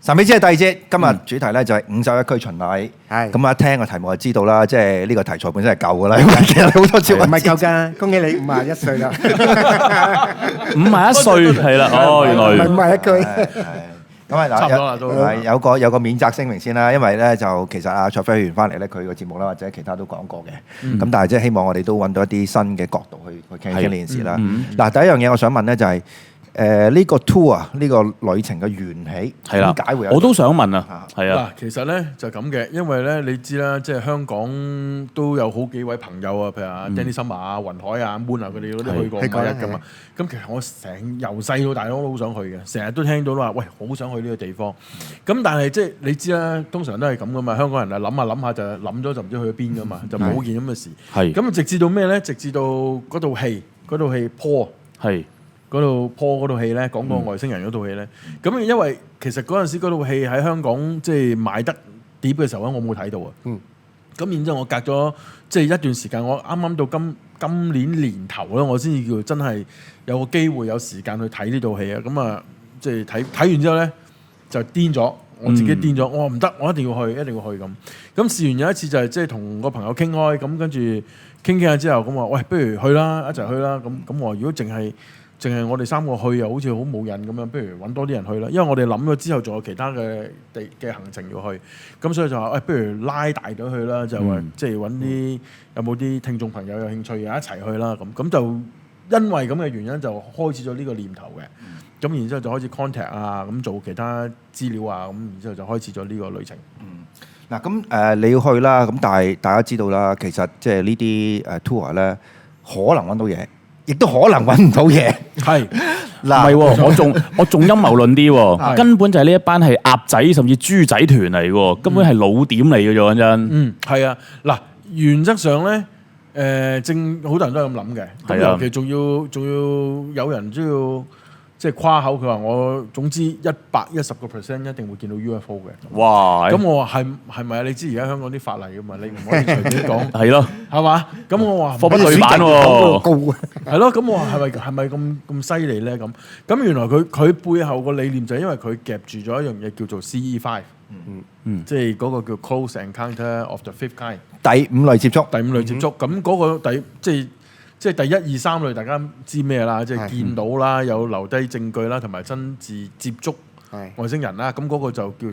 神秘之夜第二節，今日主題咧就係51區巡禮。係咁啊，一聽個題目就知道啦，即係呢個題材本身係舊㗎啦。因為其實好多節唔係舊㗎，恭喜你51歲啦！51歲係啦，原來唔係51區。咁啊差唔多啦都有個免責聲明先啦，因為咧就其實阿卓飛員翻嚟咧，佢個節目啦或者其他都講過嘅。咁但係即係希望我哋都揾到一啲新嘅角度去傾呢件事啦。嗱，第一樣嘢我想問咧就係。呢個 tour 啊，呢個旅程嘅緣起係啦，點解會有？我都想問啊，係啊。嗱，其實咧就咁嘅，因為咧你知啦，即係香港都有好幾位朋友啊，譬如啊 Danny Summer 啊、雲海啊、Moon 啊，佢哋嗰啲去過51㗎嘛。咁其實我由細到大都好想去嘅，成日都聽到話，喂，好想去呢個地方。咁但係即係你知啦，通常都係咁噶嘛，香港人啊諗下就諗咗就唔知去咗邊噶嘛，就冇件咁嘅事。係。咁直至到咩咧？直至到嗰套戲 Paul 係。嗰套戲咧，講個外星人嗰套戲咧，咁因為其實嗰陣時嗰套戲喺香港即係賣得碟嘅時候咧，我冇睇到啊。咁然之後我隔咗即係一段時間，我啱啱到今年年頭咧，我先至叫真係有個機會有時間去睇呢套戲啊。咁啊，即係睇完之後咧就癲咗，我自己癲咗，我話唔得，我一定要去咁。咁試完有一次就係即係同個朋友傾開，咁跟住傾下之後，咁話喂，不如去啦，一齊去啦。咁我話如果淨係我哋三個去又好似好冇癮咁樣，不如揾多啲人去啦。因為我哋諗咗之後，仲有其他嘅行程要去，咁所以就話不如拉大咗去啦，就話即係揾啲有冇啲聽眾朋友有興趣一齊去啦。咁就因為咁嘅原因，就開始咗呢個念頭嘅。咁然之後就開始 contact 啊，咁做其他資料啊，咁然之後就開始咗呢個旅程。嗱咁你要去啦，咁但係大家知道啦，其實即係呢啲tour 咧，可能揾到嘢。亦都可能揾唔到嘢，係嗱，唔係我仲陰謀論啲喎，根本就係呢一班係鴨仔甚至豬仔團嚟喎，根本係老點嚟嘅啫，講真。係啊，嗱，原則上咧，正好多人都係咁諗嘅，咁尤其仲要有人都要即係誇口，佢話我總之110% 一定會見到 UFO 嘅。哇！咁我話係咪啊？你知而家香港啲法例㗎嘛，你唔可以隨便講。係咯，係嘛？咁我話貨不對版喎。係咯，咁我話係咪咁犀利咧？咁原來佢背後個理念就係因為佢夾住咗一樣嘢叫做 CE5，即係嗰個叫 Close Encounter of the Fifth Kind， 第五類接觸。咁嗰個即係第1、2、3類，大家知咩啦？即係見到啦，有留低證據啦，同埋親自接觸外星人啦。咁嗰個就叫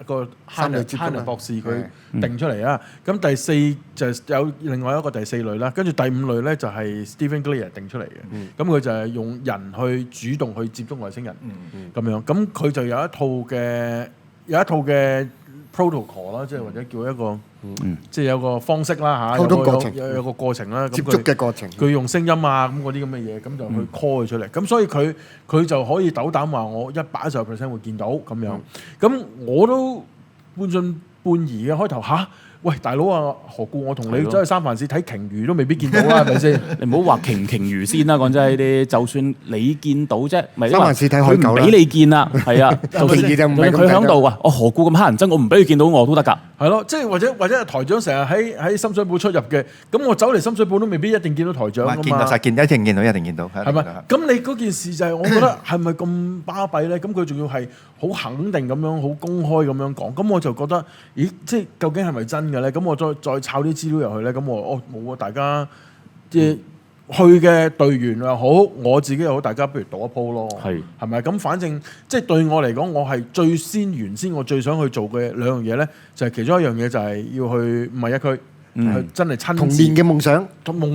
個哈尼博士佢定出嚟啦。咁第4就有另外一個第4類啦。跟住第5類咧就係 Stephen Greer 定出嚟嘅。咁佢就係用人去主動去接觸外星人咁樣。咁佢就有一套嘅 protocol 啦，即係或者叫一個。即係有個方式啦嚇，有個過程啦，接觸嘅過程。佢用聲音啊咁嗰啲咁嘅嘢，咁就去 call 佢出嚟。咁所以佢就可以斗膽話我110% 會見到咁樣。咁我都半信半疑嘅開頭嚇。喂，大佬啊，何故我同你走去三藩市睇鯨魚都未必見到啦，係咪先？你唔好話鯨魚先啦，講真呢啲，就算你見到啫，咪三藩市睇海狗啦，佢唔俾你見啦，係啊，就算佢喺度啊，我何故咁乞人憎，我唔俾佢見到我都得㗎。係咯，即係或者台長成日喺深水埗出入嘅，咁我走嚟深水埗都未必一定見到台長㗎嘛。見到實見，一定見到，係咪？咁你嗰件事就係我覺得係咪咁巴閉咧？咁佢仲要係好肯定咁樣、好公開咁樣講，咁我就覺得，咦，即係究竟係咪真嘅咧？咁我再抄啲資料入去咧，咁我冇啊！大家即係去嘅隊員又好，我自己又好，大家不如賭一鋪咯，係咪？咁反正即係對我嚟講，我係原先我最想去做嘅2樣嘢咧，就係其中一樣嘢就係要去51區，去真係親自童年嘅夢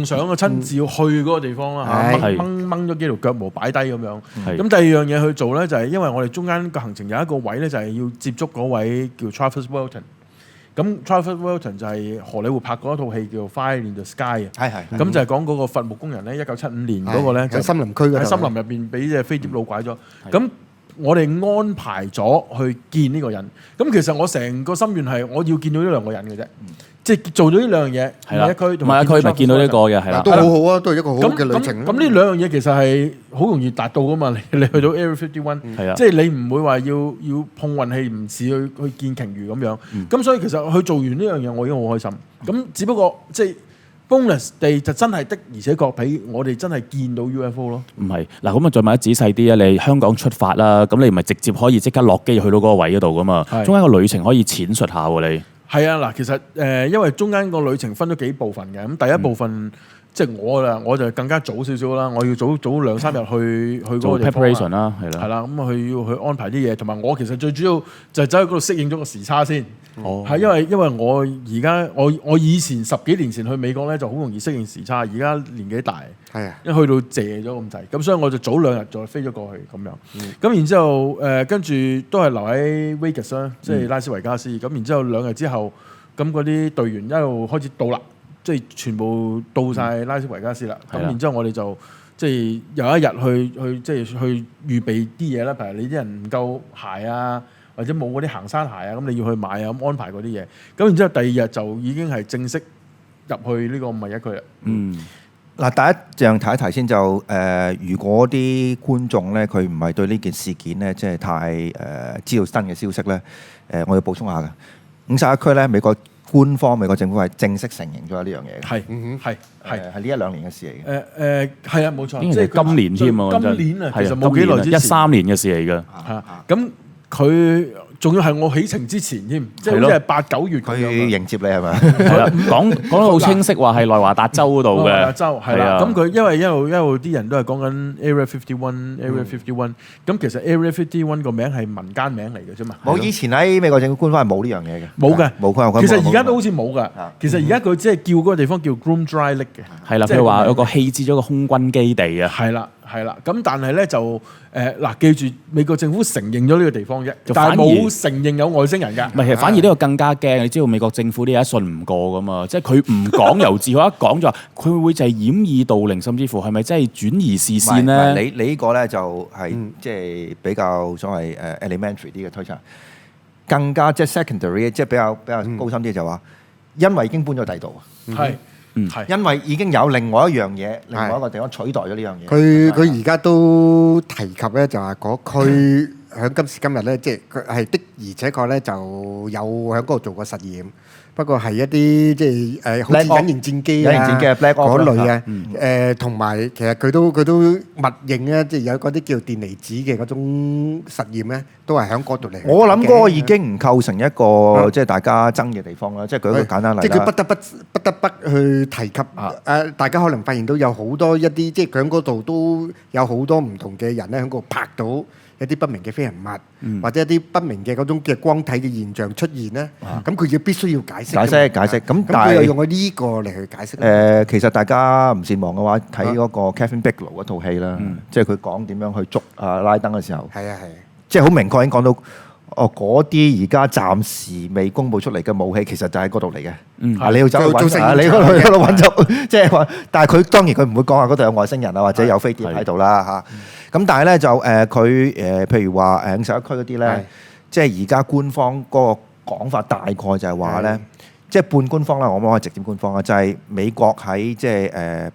想啊，親自要去嗰個地方啦，掹咗幾條腳毛擺低咁樣。咁第2樣嘢去做咧，就係因為我哋中間個行程有一個位咧，就係要接觸嗰位叫 Travis Walton。咁 Travis Walton 就係荷里活拍過一套戲叫《Fire in the Sky》啊，咁就係講嗰個伐木工人咧，1975年嗰個咧，喺森林區喺森林入邊俾隻飛碟老拐咗。咁我哋安排咗去見呢個人。咁其實我成個心願係我要見到呢2個人嘅啫，即係做咗呢2樣嘢。51區咪見到呢個嘅，係啦，都好好啊，都係一個好嘅旅程。咁呢2樣嘢其實係好容易達到噶嘛。你去到 Area 51，即係你唔會話要碰運氣，唔似去見鯨魚咁樣。咁所以其實去做完呢樣嘢，我已經好開心。咁只不過即係 bonus 地就真係的，而且確俾我哋真係見到 UFO 咯。唔係嗱，咁啊再問得仔細啲啊！你香港出發啦，咁你唔係直接可以即刻落機去到嗰個位嗰度噶嘛？係中間個旅程可以淺述下喎你。係啊，嗱，其實因為中間個旅程分咗幾部分嘅，咁第一部分。即係我就更加早少少啦，我要早2-3日去嗰個地方 preparation 啦，係啦，係啦，咁佢要去安排啲嘢，同埋我其實最主要就係走去嗰度適應咗個時差先。係因為我而家我以前10幾年前去美國咧就好容易適應時差，而家年紀大，係啊，一去到謝咗咁滯，咁所以我就早2日再飛咗過去咁樣。咁然之後跟住都係留喺 Vegas 啦，即係拉斯維加斯。咁然之後2日之後，咁嗰啲隊員一路開始到啦。即係全部到晒拉斯維加斯啦，咁然之後我哋就即係有一日去即係去預備啲嘢啦，譬如你啲人唔夠鞋啊，或者冇嗰啲行山鞋啊，咁你要去買啊，咁安排嗰啲嘢。咁然之後第2日就已經係正式入去呢個51區啦。嗱，第一樣提一提先就如果啲觀眾咧佢唔係對呢件事件咧即係太知道新嘅消息咧，我要補充下嘅51區咧美國政府係正式承認咗呢樣嘢嘅，係呢1-2年嘅事嚟嘅。係啊，冇錯，即係今年添啊，今年啊，其實冇幾耐之前13年嘅事嚟㗎。咁佢仲要係我起程之前添，即係好似係8-9月佢迎接你係咪？係啦，講到好清晰話係內華達州嗰度嘅。內華達州係啦，咁佢因為一路啲人都係講緊 Area 51，咁其實 Area 51個名係民間名嚟嘅啫嘛。冇，以前喺美國政府官方係冇呢樣嘢嘅。冇嘅，冇。其實而家都好似冇㗎。其實而家佢只係叫嗰個地方叫 Groom Dry Lake 嘅。係啦，譬如話有個棄置咗個空軍基地啊。係啦，咁但係咧就嗱，記住美國政府承認咗呢個地方啫，就反而但係冇承認有外星人㗎。唔係，其實反而呢個更加驚。你知道美國政府啲嘢信唔過㗎嘛？即係佢唔講由自可，一講就話佢會就係掩耳盜鈴，甚至乎係咪真係轉移視線咧？你呢個咧就係即係比較所謂elementary 啲嘅推測，更加即係 secondary，即係比較高深啲就話，因為已經搬咗第度。係因為已經有另外一樣嘢，另外一個地方取代咗呢樣嘢。佢而家都提及咧，就話嗰區喺今時今日咧，即係佢係的而且確咧就有喺嗰度做過實驗。不過係一啲即係好似隱形戰機啊嗰類啊，同埋其實佢都默認咧，即係有嗰啲叫電離子嘅嗰種實驗咧，都係喺嗰度嚟。我諗嗰個已經唔構成一個即係大家爭嘅地方啦。即係舉一個簡單例子，即係佢不得不去提及大家可能發現到有好多一啲即係佢喺嗰度都有好多唔同嘅人咧喺嗰度拍到一啲不明嘅飛行物，或者一啲不明嘅嗰種嘅光體嘅現象出現咧，咁佢必須要解釋。咁但係佢又用咗呢個嚟去解釋。其實大家唔善忘嘅話，睇嗰個 Kevin Bigelow 嗰套戲啦，即係佢講點樣去捉拉登嘅時候，即係好明確已經講到，嗰啲而家暫時未公佈出嚟嘅武器，其實就喺嗰度嚟嘅。你要走去揾，你嗰度揾就即係話，但係佢當然佢唔會講話嗰度有外星人啊，或者有飛碟喺度啦嚇。咁但係咧就佢譬如話51區嗰啲咧，即係而家官方嗰個講法大概就係話咧，即係半官方啦，我唔可以直接官方啊，就係美國喺即係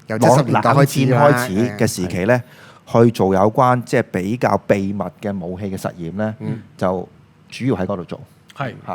由70年代開始嘅時期咧，去做有關即係比較秘密嘅武器嘅實驗咧，就主要喺嗰度做。呢個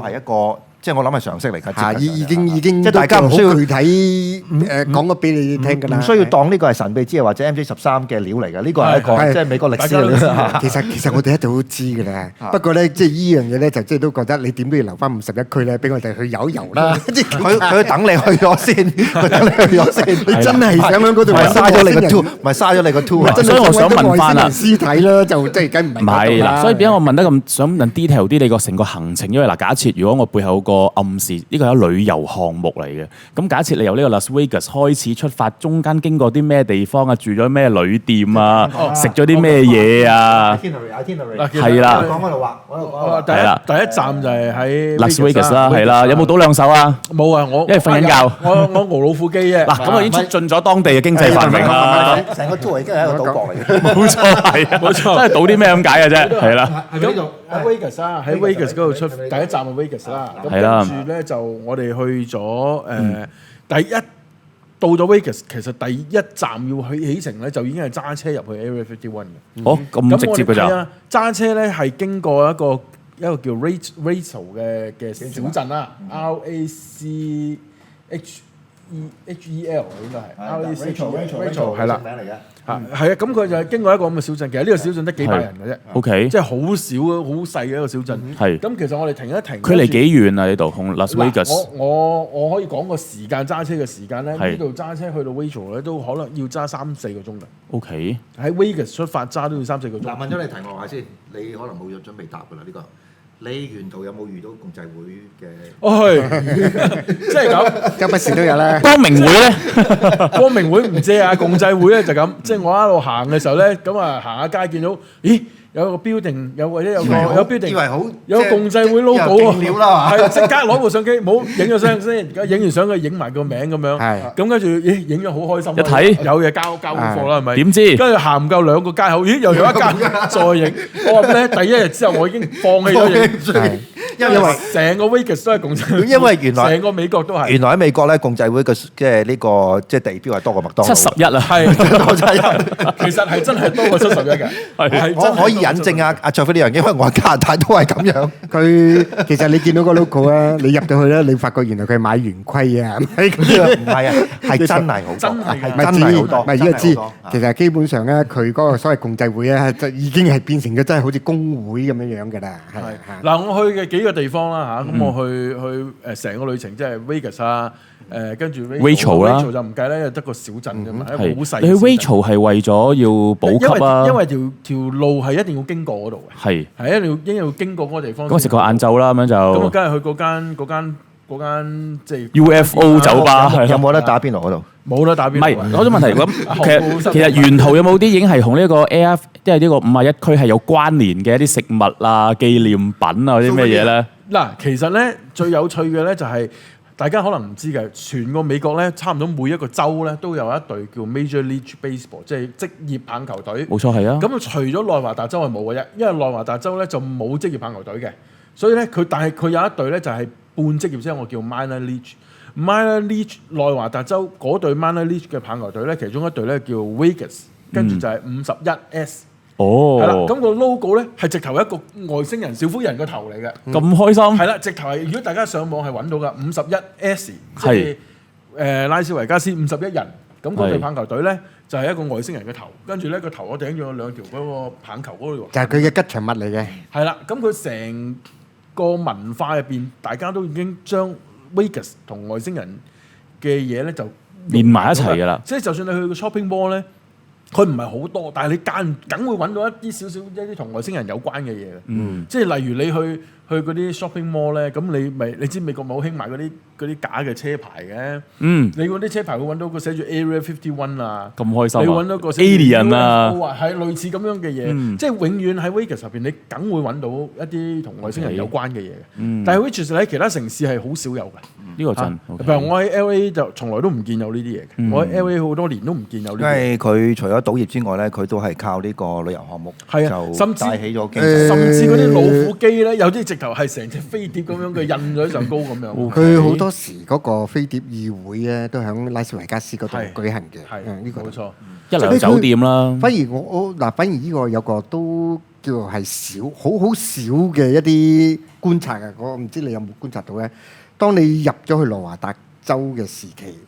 係一個。即係我諗係常識嚟㗎，已經即係大家唔需要具體講咗俾你聽㗎啦，唔需要當呢個係神秘之夜或者 MJ13嘅料嚟㗎，呢個係一個即係美國歷史嚟㗎。其實我哋一直都知㗎啦，不過咧即係依樣嘢咧就即係都覺得你點都要留翻51區咧，俾我哋去遊一遊啦。佢等你去咗先，佢等你去咗先。你真係想喺嗰度咪嘥咗你個 tour，咪嘥咗你個 tour。所以我想問翻啦，屍體啦就即係梗唔係啦。所以點解我問得咁想問 detail 啲你個成個行程？因為嗱，假設如果我背後個暗示呢個係旅遊項目嚟嘅，咁假設你由呢個 Las Vegas 開始出發，中間經過啲咩地方啊？住咗咩旅店啊？食咗啲咩嘢啊？係啦，講嗰度話，第一站就係喺 Las Vegas 啦，係啦，有冇賭兩手啊？冇啊，我因為瞓緊覺，我熬老虎機啫。嗱，咁我已經促進咗當地嘅經濟繁榮啦。成個 tour 已經係一個賭博嚟嘅，冇錯，係啊，冇錯，真係賭啲咩咁解嘅啫，係啦。咁喺 Vegas 啦，喺 Vegas 嗰度出第一站係 Vegas 啦，咁跟住咧就我哋去咗第一到咗 Vegas，其實第一站要去起程咧就已經係揸車入去 Area 51嘅。哦，咁直接㗎咋？揸車咧係經過一個叫 Rachel 嘅小鎮啦，RACHEL H-E-L 應該係 Rachel 係啦，名嚟嘅。係啊，咁佢就係經過一個咁嘅小鎮，其實呢個小鎮得幾百人嘅啫。OK，即係好少好細嘅一個小鎮。係。咁其實我哋停一停。距離幾遠啊？呢度同 Las Vegas。我可以講個時間揸車嘅時間咧，係呢度揸車去到 Rachel 咧都可能要揸3-4個鐘㗎。OK。喺 Vegas 出發揸都要3-4個鐘。嗱，問咗你題外話先，你可能冇咗準備答㗎啦呢個。你沿途有冇遇到共濟會嘅？即係咁，周不時都有啦。光明會咧，光明會唔知啊，共濟會咧就咁，即係我一路行嘅時候咧，咁啊行下街見到，咦有個 building，或者有 building，以為好有個共濟會 logo 喎，係即刻攞部相機，冇影咗相先，而家影完相佢影埋個名咁樣，咁跟住咦影咗好開心，一睇有嘢交貨啦係咪？點知？跟住行唔夠2個街口，咦又有一間再影，我話咧第一日之後我已經放棄咗影。因為成個 Vegas 都係共濟會，因為原來成個美國都係。原來喺美國咧，共濟會嘅即係呢個即係地標係多過麥當勞。71啊，係其實係真係多過71嘅。我可以引證阿卓飛呢樣，因為我喺加拿大都係咁樣。佢其實你見到個 logo 啊，你入到去咧，你發覺原來佢係買圓規啊，唔係啊，係真係好多，係真係好多。唔係依個知，其實基本上咧，佢嗰個所謂共濟會咧，就已經係變成咗真係好似工會咁樣樣㗎啦。係嗱，我去嘅幾個地方啦嚇，咁我去成個旅程即係 Vegas 啊，跟住 Rachel 啦， Rachel 就唔計咧，得個小鎮啫嘛，一個好細。你去 Rachel 係為咗要補給啊？因為條路係一定要經過嗰度嘅，係一定要經過嗰個地方。咁食個晏晝啦，咁樣就咁我梗係去嗰間即係 UFO 酒吧，有冇得打邊爐嗰度？冇得打邊爐。唔係嗰種問題咁，其實沿途有冇啲已經係同呢個 AF 即係呢個51區係有關聯嘅一啲食物啊、紀念品啊嗰啲咩嘢咧？嗱，其實咧最有趣嘅咧就係大家可能唔知嘅，全個美國咧差唔多每一個州咧都有一隊叫 Major League Baseball， 即係職業棒球隊。冇錯係啊。咁除咗內華達州係冇嘅啫，因為內華達州咧就冇職業棒球隊嘅，所以咧但係佢有一隊咧就係半職業，即係我叫 Minor League。Minor League 內華達州嗰隊 Minor League 嘅棒球隊咧，其中一隊咧叫 Vegas， 跟住就係51S。哦，係啦，咁個 logo 咧係直頭一個外星人小婦人個頭嚟嘅，咁開心。係啦，直頭係如果大家上網係揾到噶51S， 即係拉斯維加斯51人，咁嗰隊棒球隊咧就係一個外星人嘅頭，跟住咧個頭我頂咗有2條嗰個棒球嗰度，就係佢嘅吉祥物嚟嘅。係啦，咁佢成個文化入邊，大家都已經將 Vegas 同外星人嘅嘢咧就連埋一齊㗎啦。即係就算你去個 shopping mall 咧。佢唔係好多，但係你梗會揾到一啲同外星人有關嘅嘢嘅。即係例如你去嗰啲 shopping mall 咧，咁你知美國咪好興買嗰啲假嘅車牌嘅。你嗰啲車牌會揾到個寫住 Area 51啊，咁開心啊！你揾到個 Alien 啊，係類似咁樣嘅嘢。即係永遠喺 Vegas 入邊，你梗會揾到一啲同外星人有關嘅嘢嘅。但係 Vegas 喺其他城市係好少有嘅。呢個真。譬如我喺 LA 就從來都唔見有呢啲嘢嘅。我喺 LA 好多年都唔見有呢啲。因為佢除咗賭業之外咧，佢都係靠呢個旅遊項目，就帶起咗經濟。甚至嗰啲老虎機咧，有啲直頭係成隻飛碟咁樣嘅印咗上高咁樣。佢好多時嗰個飛碟議會咧，都喺拉斯維加斯嗰度舉行嘅。係呢個冇錯。一流酒店啦。反而反而呢個有個都叫做係好少嘅一啲觀察嘅。我唔知你有冇觀察到咧？當你入咗去羅華達州嘅時期，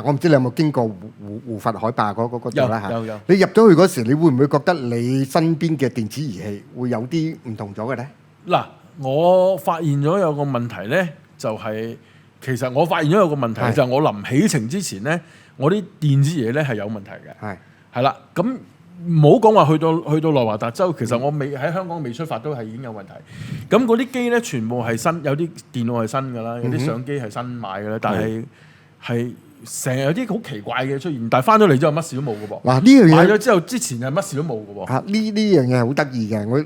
我唔知你有冇經過胡佛海壩嗰度啦嚇。有。你入咗去嗰時，你會唔會覺得你身邊嘅電子儀器會有啲唔同咗嘅咧？嗱，我發現咗有個問題咧，就係其實我發現咗有個問題，就係我臨起程之前咧，我啲電子嘢咧係有問題嘅。係啦，咁唔好講話去到內華達州，其實我未喺香港未出發都係已經有問題。咁嗰啲機咧全部係新，有啲電腦係新㗎啦，有啲相機係新買㗎啦，但係成日有啲好奇怪嘅出現，但係翻咗嚟之後乜事都冇㗎噃。嗱，呢樣嘢買咗之後之前係乜事都冇㗎喎。呢樣嘢係好得意嘅，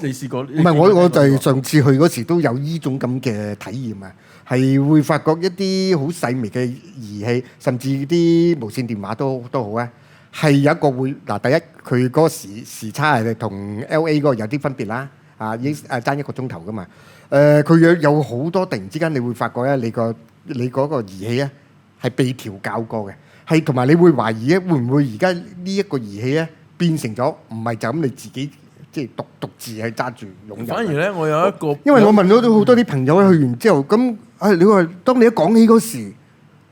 你試過？唔係我就係上次去嗰時都有呢種咁嘅體驗啊，係會發覺一啲好細微嘅儀器，甚至啲無線電話都好啊。係有一個會第一佢嗰個時差係同 LA 嗰個有啲分別啦，已經爭1個鐘頭噶嘛。佢有好多突然之間，你會發覺咧，你嗰個儀器咧係被調校過嘅，係同埋你會懷疑咧，會唔會而家呢一個儀器咧變成咗唔係就咁你自己即係獨自係揸住擁有。反而咧，我有一個，因為我問到好多啲朋友去完之後，咁你話當你一講起嗰時，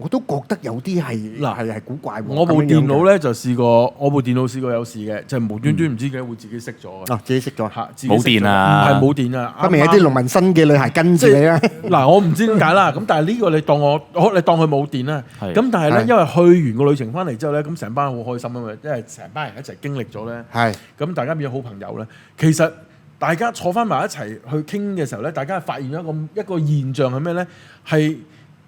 我都覺得有啲係古怪喎。我部電腦咧就試過，有事嘅，就係無端端唔知點解會自己熄咗嘅。自己熄咗嚇，冇電啊！唔係冇電啊！不明有啲農民新嘅女孩跟住你啦。嗱，我唔知點解啦。咁但係呢個你當佢冇電啦。咁但係咧，因為去完個旅程翻嚟之後咧，咁成班好開心啊嘛，因為成班人一齊經歷咗咧。係。咁大家變咗好朋友咧。其實大家坐翻埋一齊去傾嘅時候咧，大家發現咗一個現象係咩咧？係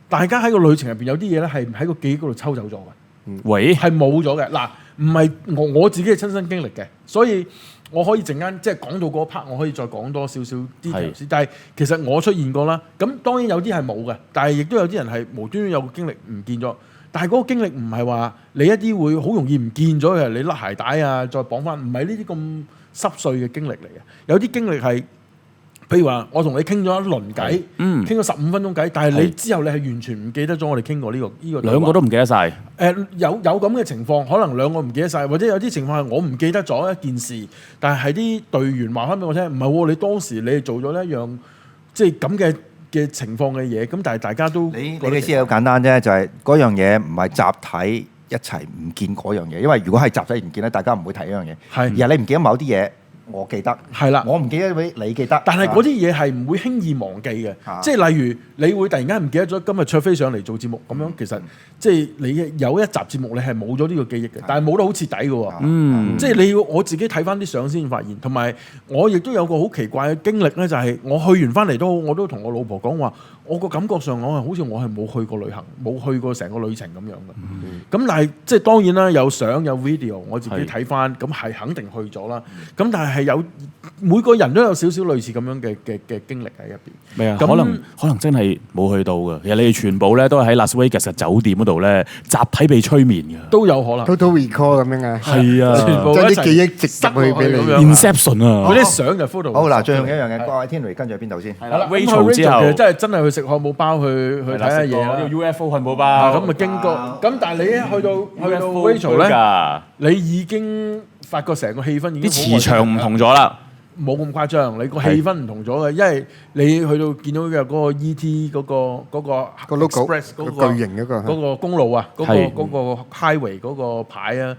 大家喺個旅程入邊有啲嘢咧係喺個記憶嗰度抽走咗嘅。喂，係冇咗嘅。嗱，唔係我自己嘅親身經歷嘅，所以我可以陣間即係講到嗰 part，我可以再講多少少啲條線。但係其實我出現過啦。咁當然有啲係冇嘅，但係亦都有啲人係無端端有個經歷唔見咗。但係嗰個經歷唔係話你一啲會好容易唔見咗嘅，你甩鞋帶啊，再綁翻，唔係呢啲咁濕碎嘅經歷嚟嘅。有啲經歷係，譬如話我同你傾咗一輪偈，傾咗15分鐘偈，但係你之後你係完全唔記得咗我哋傾過呢個。兩個都唔記得晒。有咁嘅情況，可能兩個唔記得晒，或者有啲情況係我唔記得咗一件事，但係啲隊員話翻俾我聽，唔係喎，你當時你係做咗一樣即係咁嘅情況嘅嘢，咁但係大家都你嘅意思好簡單啫，就係嗰樣嘢唔係集體一齊唔見嗰樣嘢，因為如果係集體唔見咧，大家唔會提呢樣嘢，而係你唔記得某啲嘢。我記得係啦，我唔記得你記得，但係嗰啲嘢係唔會輕易忘記嘅，即係例如你會突然間唔記得咗今日卓飛上嚟做節目咁樣，其實即係你有一集節目你係冇咗呢個記憶嘅，但係冇得好徹底嘅喎，即係你要我自己睇翻啲相先發現，同埋我亦都有個好奇怪嘅經歷咧，就係我去完翻嚟都好，我都同我老婆講話，我個感覺上我係好似我係冇去過旅行，冇去過成個旅程咁樣嘅，咁但係即係當然啦，有相有 video，我自己睇翻，咁係肯定去咗啦，咁但係有每個人都有少少類似咁樣嘅經歷喺入邊。咩啊？可能真係冇去到嘅。其實你哋全部咧都係喺 Las Vegas 嘅酒店嗰度咧，集體被催眠嘅。都有可能。Total recall 咁樣啊。係啊，全部將啲記憶植入去俾你。Inception 啊！嗰啲相就 photo。好嗱，最後一樣嘅，各位 Henry 跟住去邊度先？係啦 ，Rachel 之後真係去食漢堡包去睇下嘢啦。呢個 UFO 漢堡包。咁啊經過，咁但係你一去到 Rachel 咧，你已經發覺成個氣氛已經啲磁場唔同咗啦。冇咁誇張，你個氣氛唔同咗嘅，因為你去到見到嘅嗰個 E.T. 嗰個 Express 巨型嗰個公路啊，嗰個 highway 嗰個牌啊，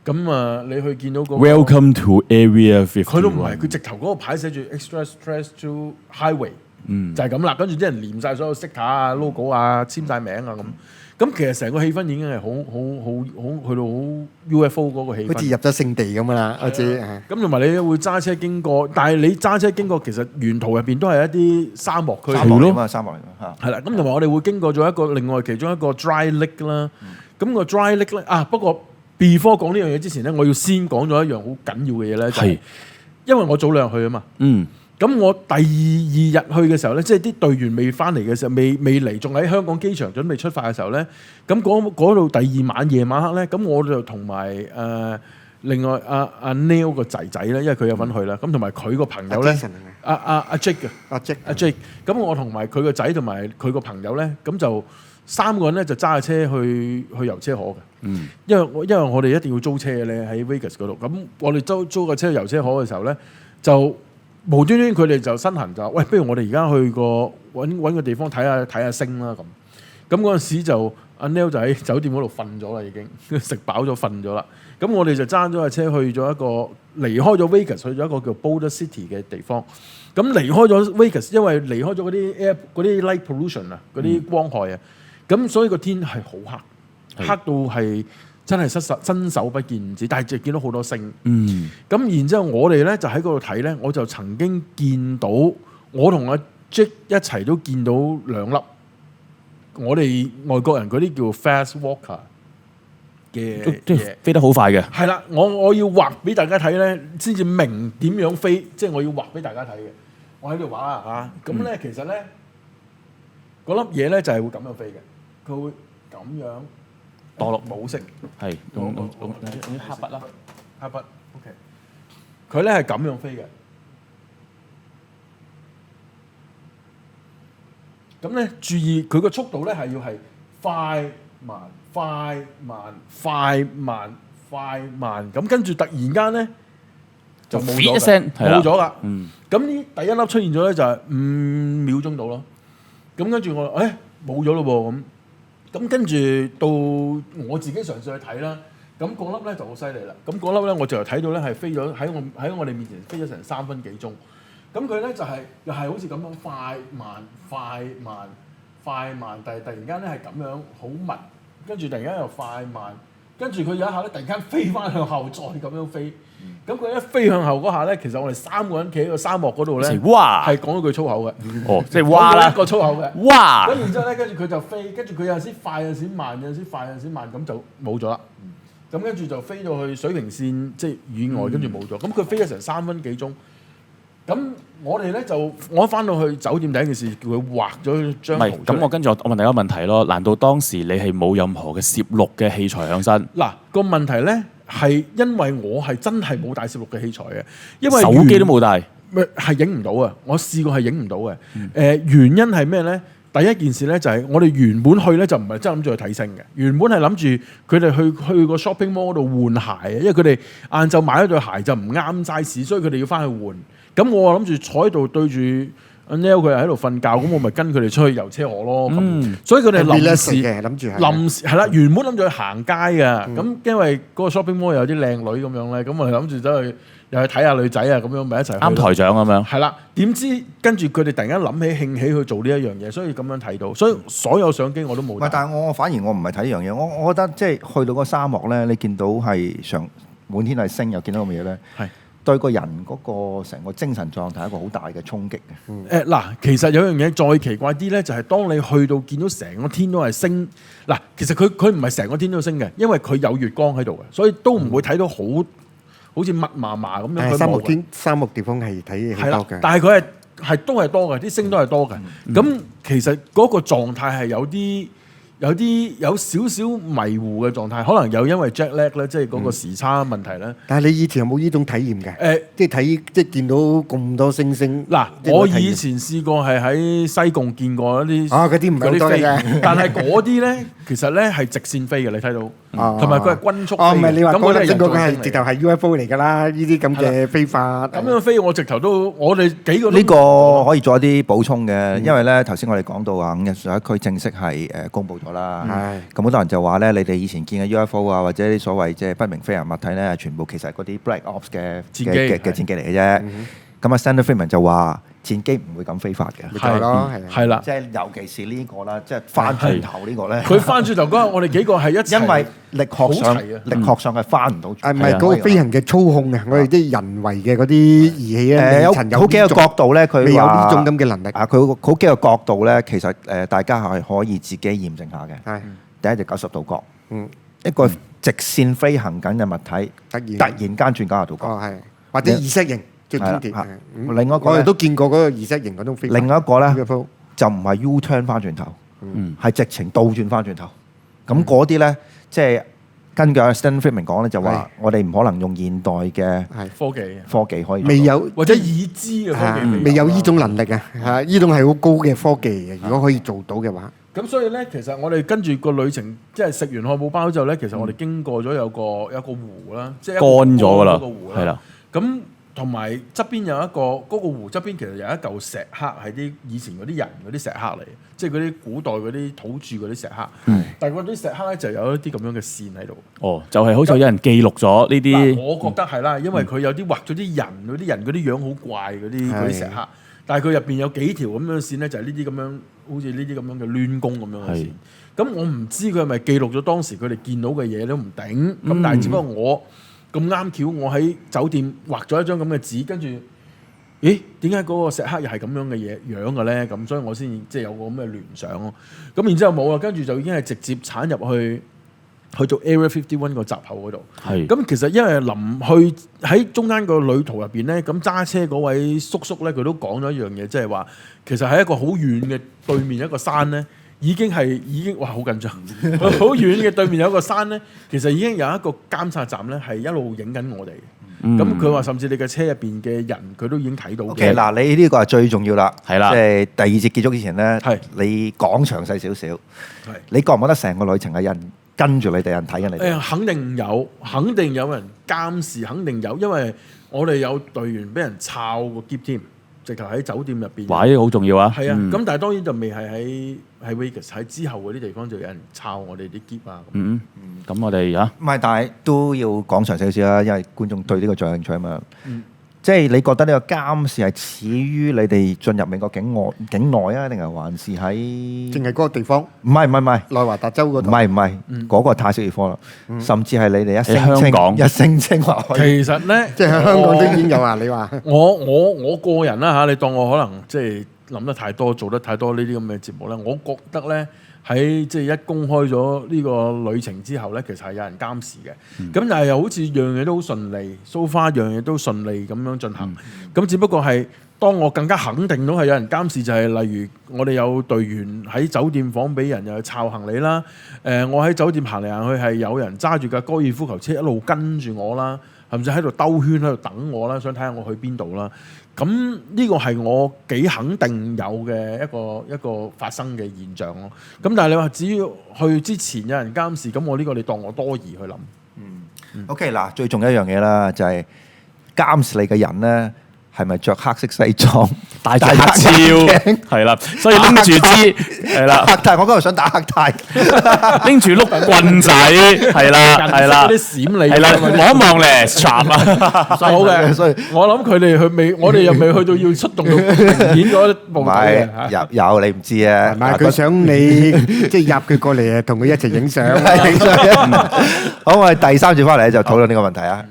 咁啊你去見到個 Welcome to Area 51，佢都唔係，佢直頭嗰個牌寫住 Express to Highway，就係咁啦。跟住啲人黏晒所有 sticker 啊、logo 啊、簽晒名啊咁。咁其實成個氣氛已經係好去到好 UFO 嗰個氣氛，好似入咗聖地咁啦，我知。咁同埋你會揸車經過，但係你揸車經過其實沿途入邊都係一啲沙漠區，沙漠嚟嘛，沙漠嚟嘛嚇。係啦，咁同埋我哋會經過咗一個另外其中一個 dry lake 啦。咁個 dry lake 咧啊，不過 before 講呢樣嘢之前咧，我要先講咗一樣好緊要嘅嘢咧，就係因為我早兩日去啊嘛。咁我第二日去嘅時候咧，即係啲隊員未翻嚟嘅時候，未嚟，仲喺香港機場準備出發嘅時候咧，咁嗰度第二晚夜晚黑咧，咁我就同埋另外阿 Neil 個仔仔咧，因為佢有份去啦，咁同埋佢個朋友咧，阿 Jake 啊，阿 Jake，咁我同埋佢個仔同埋佢個朋友咧，咁就3個人咧就揸架車去遊車河嘅，因為我哋一定要租車嘅咧喺 Vegas 嗰度，咁我哋租架車去遊車河嘅時候咧，就無端端佢哋就身痕就話：喂，不如我哋而家去個揾個地方睇下星啦咁。咁嗰陣時就阿 Neil 就喺酒店嗰度瞓咗啦，已經食飽咗瞓咗啦。咁我哋就揸咗架車去咗一個離開咗 Vegas，去咗一個叫 Boulder City 嘅地方。咁離開咗 Vegas，因為離開咗嗰啲 light pollution 啊，嗰啲光害啊，咁所以個天係好黑到係。真係伸手不見五指，但係就見到好多星。咁然之後我哋咧就喺嗰度睇咧，我就曾經見到我同阿 Jake 一齊都見到2粒，我哋外國人嗰啲叫 fast walker 嘅嘢，飛得好快嘅。係啦，我要畫俾大家睇咧，先至明點樣飛，即係我要畫俾大家睇嘅。我喺度畫啊嚇，咁咧其實咧嗰粒嘢咧就係會咁樣飛嘅，佢會咁樣。墮落冇色，係用啲黑筆啦，黑筆 OK。佢咧係咁樣飛嘅，咁咧注意佢個速度咧係要係快慢快慢快慢快慢，咁跟住突然間咧就冇咗，冇咗啦。咁呢第一粒出現咗咧就係5秒鐘到咯，咁跟住我冇咗咯噃咁。咁跟住到我自己嘗試去睇啦，咁嗰粒咧就好犀利啦。咁嗰粒咧我就睇到咧係飛咗喺我哋面前飛咗成3分幾鐘。咁佢咧就係又係好似咁樣快慢，但係突然間咧係咁樣好密，跟住突然間又快慢，跟住佢有一下咧突然間飛翻向後，再咁樣飛。咁佢一飛向後嗰下咧，其實我哋3個人企喺個沙漠嗰度咧，係講咗句粗口嘅。哦，即係哇啦，一個粗口嘅。哇！咁然之後咧，跟住佢就飛，跟住佢有陣時快，有陣時慢，有陣時快，有陣時慢，咁就冇咗啦。咁跟住就飛到去水平線即係以外，跟住冇咗。咁佢飛咗成3分幾鐘。咁我哋咧我一翻到去酒店第一件事叫佢畫咗張圖出嚟。咁我跟住我問大家問題咯。難道當時你係冇任何嘅攝錄嘅器材喺身？嗱，個問題咧係因為我係真係冇帶攝錄嘅器材嘅，因為手機都冇帶，係影唔到啊！我試過係影唔到嘅。原因係咩咧？第一件事咧就係我哋原本去咧就唔係真係諗住去睇星嘅，原本係諗住佢哋去個 shopping mall 度換鞋嘅，因為佢哋晏晝買咗對鞋就唔啱 size，所以佢哋要翻去換。咁我諗住坐喺度對住阿 Neil 佢喺度瞓覺，咁我咪跟佢哋出去遊車河咯。所以佢哋臨時係啦，原本諗住去行街嘅，咁因為嗰個 shopping mall 有啲靚女咁樣咧，咁我哋諗住走去又去睇下女仔啊，咁樣咪一齊啱台長咁樣。係啦，點知跟住佢哋突然間諗起興起去做呢一樣嘢，所以咁樣睇到，所以所有相機我都冇帶。但係我反而我唔係睇呢樣嘢，我覺得即係去到個沙漠咧，你見到係滿天係星，又見到咁嘅嘢咧。係。對個人嗰個成個精神狀態一個好大嘅衝擊嘅。嗱，其實有樣嘢再奇怪啲咧，就係當你去到見到成個天都係星，嗱，其實佢唔係成個天都星嘅，因為佢有月光喺度嘅，所以都唔會睇到好似密麻麻咁樣。沙漠地方係睇好多嘅，但係佢係都係多嘅，啲星都係多嘅。咁其實嗰個狀態係有少少迷糊嘅狀態，可能有因為 jet lag 咧，即係嗰個時差問題咧。但係你以前有冇呢種體驗嘅？即係見到咁多星星。嗱，我以前試過係喺西貢見過一啲嗰啲唔係好多嘅，但係嗰啲咧其實咧係直線飛嘅，你睇到，同埋佢係均速飛。唔係你話嗰個星嗰個係直頭係 UFO 嚟㗎啦，呢啲咁嘅飛法。咁樣飛我直頭都，我哋幾個呢個可以做一啲補充嘅，因為咧頭先我哋講到話5日11區正式係公佈咗啦。咁好多人就話咧，你哋以前見嘅 UFO 啊，或者啲所謂即係不明飛行物體咧，全部其實係嗰啲 Black Ops 嘅戰機嚟嘅啫。咁啊 Stanton Friedman 就話戰機唔會咁飛法嘅。係啦，即係尤其是呢個啦，即係翻轉頭呢個咧。佢翻轉頭嗰日，我哋幾個係一齊，因為力學上係翻唔到。唔係嗰個飛行嘅操控啊，我哋啲人為嘅嗰啲儀器咧，有好幾個角度咧，佢未有呢種咁嘅能力。佢好幾個角度咧，其實大家係可以自己驗證下嘅。第一就90度角，一個直線飛行緊嘅物體，突然間轉90度角，或者 Z 型最經典。另外一個我哋都見過嗰個 Z 型嗰種飛法。另外一個咧就唔係 U turn 翻轉頭，係直情倒轉翻轉頭。咁嗰啲咧，即係根據 Stanton Friedman 講咧，就話我哋唔可能用現代嘅科技可以未有或者已知嘅科技，未有呢種能力啊！嚇，呢種係好高嘅科技嘅。如果可以做到嘅話。咁所以咧，其實我哋跟住個旅程，即係食完漢堡包之後咧，其實我哋經過咗有個湖啦，即係乾咗㗎啦，係啦。咁同埋側邊有一個嗰個湖側邊，其實有一嚿石刻係啲以前嗰啲人嗰啲石刻嚟，即係嗰啲古代嗰啲土著嗰啲石刻。但係嗰啲石刻咧就有一啲咁樣嘅線喺度。哦，就係好似有人記錄咗呢啲。我覺得係啦，因為佢有啲畫咗啲人嗰啲樣好怪嗰啲石刻。但係佢入邊有幾條咁樣嘅線咧，就係呢啲咁樣，好似呢啲咁樣嘅攣弓咁樣嘅線。咁我唔知佢係咪記錄咗當時佢哋見到嘅嘢都唔定。咁但係只不過我咁啱巧，我喺酒店畫咗一張咁嘅紙，跟住，咦？點解嗰個石刻又係咁樣嘅樣嘅咧？咁所以我先即係有個咁嘅聯想咯。咁然之後冇啦，跟住就已經係直接鏟入去做 Area 51個閘口嗰度。咁其實因為臨去喺中間個旅途入邊咧，咁揸車嗰位叔叔咧，佢都講咗一樣嘢，即係話其實喺一個好遠嘅對面一個山咧，已經哇好緊張，好遠嘅對面有一個山咧，其實已經有一個監察站咧，係一路影緊我哋。咁佢話甚至你嘅車入邊嘅人，佢都已經睇到。OK，嗱，你呢個係最重要啦，係啦，即係第二節結束之前咧，你講詳細少少。你覺唔覺得成個旅程係有人跟住你哋，人睇緊你哋？肯定有人監視，肯定有，因為我哋有隊員俾人抄個篋添，直頭喺酒店入邊。哇！呢個好重要啊。係啊，咁但係當然就未係喺 Vegas，喺之後嗰啲地方就有人抄我哋啲篋啊。咁我哋唔係，但係都要講詳細少少啦，因為觀眾對呢個最有興趣啊嘛。即係你覺得呢個監視係始於你哋進入美國境內啊，定係還是喺？淨係嗰個地方？唔係，內華達州嗰度。唔係，嗰個太適宜科啦。甚至係你哋一聲稱話可以。其實咧，即係喺香港都已經有啊！你話我個人啦嚇，你當我可能即係諗得太多，做得太多呢啲咁嘅節目咧，我覺得咧。喺即係一公開咗呢個旅程之後咧，其實係有人監視嘅。咁但係又好似樣嘢都好順利，so far樣嘢都順利咁樣進行。咁只不過係當我更加肯定到係有人監視，就係例如我哋有隊員喺酒店房俾人又去抄行李啦。我喺酒店行嚟行去係有人揸住架高爾夫球車一路跟住我啦，甚至喺度兜圈喺度等我啦，想睇下我去邊度啦。咁呢個係我幾肯定有嘅一個發生嘅現象咯。咁但係你話只要去之前有人監視，咁我呢個你當我多疑去諗。OK 嗱，最重要一樣嘢啦，就係監視你嘅人咧，係咪着黑色西裝、戴黑超？係啦，所以拎住支係啦黑帶，我嗰度想打黑帶，拎住碌棍仔係啦，嗰啲閃你係啦，望一望咧 sharp 啊，好嘅。所以我諗佢哋去未，我哋又未去到要出動到演嗰部隊嘅。有你唔知啊？唔係佢想你即係入佢過嚟啊，同佢一齊影相。好，我哋第3節翻嚟就討論呢個問題啊。